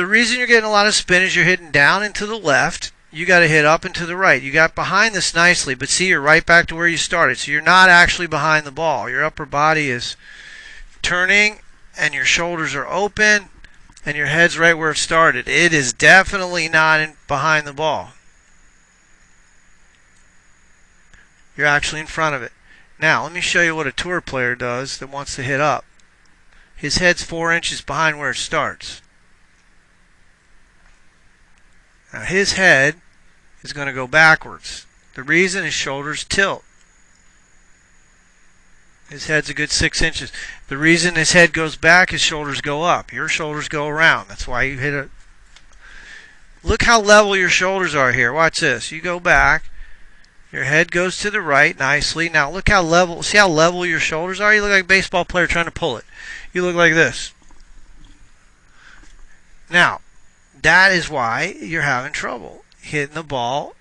The reason you're getting a lot of spin is you're hitting down and to the left. You got to hit up and to the right. You got behind this nicely, but see, you're right back to where you started. So you're not actually behind the ball. Your upper body is turning and your shoulders are open and your head's right where it started. It is definitely not behind the ball. You're actually in front of it. Now, let me show you what a tour player does that wants to hit up. His head's 4 inches behind where it starts. Now, his head is going to go backwards. The reason his shoulders tilt. His head's a good 6 inches. The reason his head goes back, his shoulders go up. Your shoulders go around. That's why you hit it. Look how level your shoulders are here. Watch this. You go back. Your head goes to the right nicely. Now look how level, see how level your shoulders are? You look like a baseball player trying to pull it. You look like this. Now, that is why you're having trouble hitting the ball.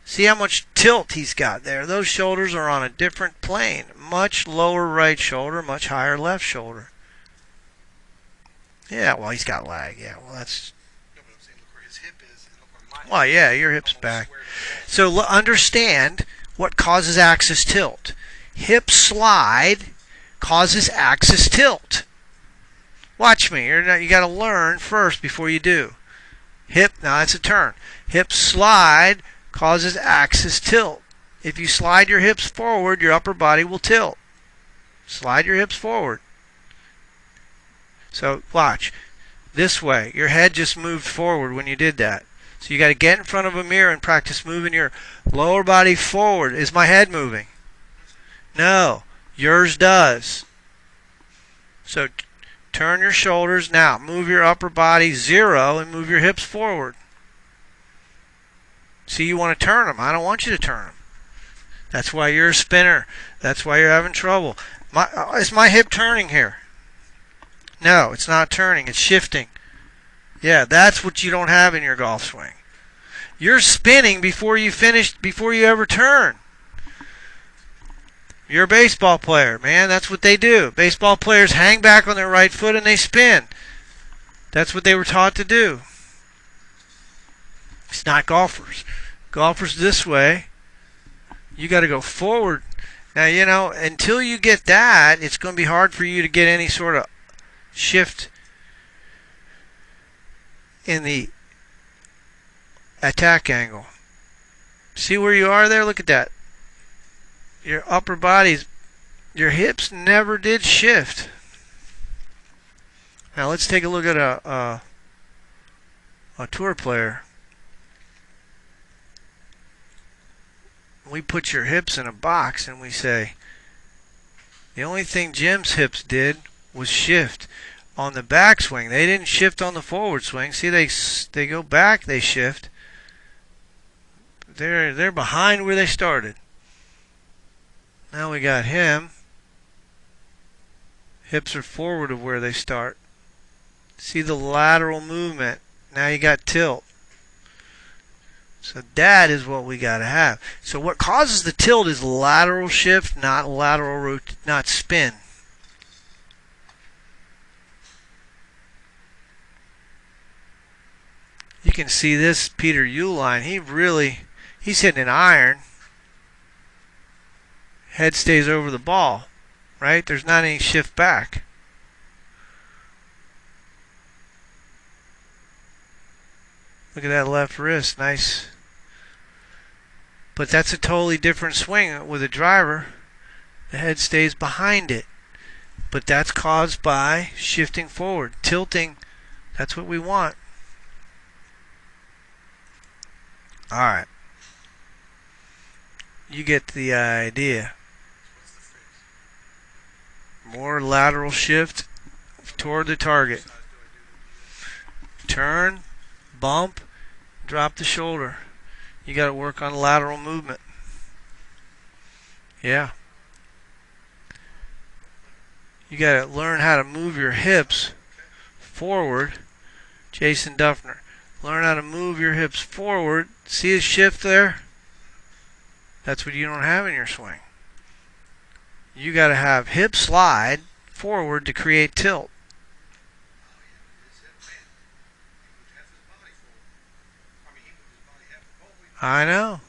See how much tilt he's got there. Those shoulders are on a different plane. Much lower right shoulder, much higher left shoulder. Yeah, well, he's got lag. Yeah, well, that's... Well, yeah, your hip's back. So understand what causes axis tilt. Hip slide causes axis tilt. Watch me. You got to learn first before you do. Hip, now that's a turn. Hip slide causes axis tilt. If you slide your hips forward, your upper body will tilt. Slide your hips forward. So watch. This way. Your head just moved forward when you did that. So you got to get in front of a mirror and practice moving your lower body forward. Is my head moving? No. Yours does. So turn your shoulders. Now move your upper body 0 and move your hips forward. See, you want to turn them. I don't want you to turn them. That's why you're a spinner. That's why you're having trouble. Is my hip turning here? No, it's not turning. It's shifting. Yeah, that's what you don't have in your golf swing. You're spinning before you finish, before you ever turn. You're a baseball player, man. That's what they do. Baseball players hang back on their right foot and they spin. That's what they were taught to do. It's not golfers. Golfers this way. You got to go forward. Now, you know, until you get that, it's going to be hard for you to get any sort of shift in the attack angle. See where you are there? Look at that. Your upper body's, your hips never did shift. Now let's take a look at a tour player. We put your hips in a box and we say the only thing Jim's hips did was shift on the backswing. They didn't shift on the forward swing. See, they go back, they shift. They're behind where they started. Now we got him. Hips are forward of where they start. See the lateral movement. Now you got tilt. So that is what we got to have. So what causes the tilt is lateral shift, not not spin. You can see this Peter Uline. He's hitting an iron. Head stays over the ball, right? There's not any shift back. Look at that left wrist, nice. But that's a totally different swing with a driver. The head stays behind it. But that's caused by shifting forward, tilting. That's what we want. Alright. You get the idea. More lateral shift toward the target. Turn, bump, drop the shoulder. You got to work on lateral movement. Yeah. You got to learn how to move your hips forward. Jason Duffner. Learn how to move your hips forward. See a shift there? That's what you don't have in your swing. You got to have hip slide forward to create tilt. I know.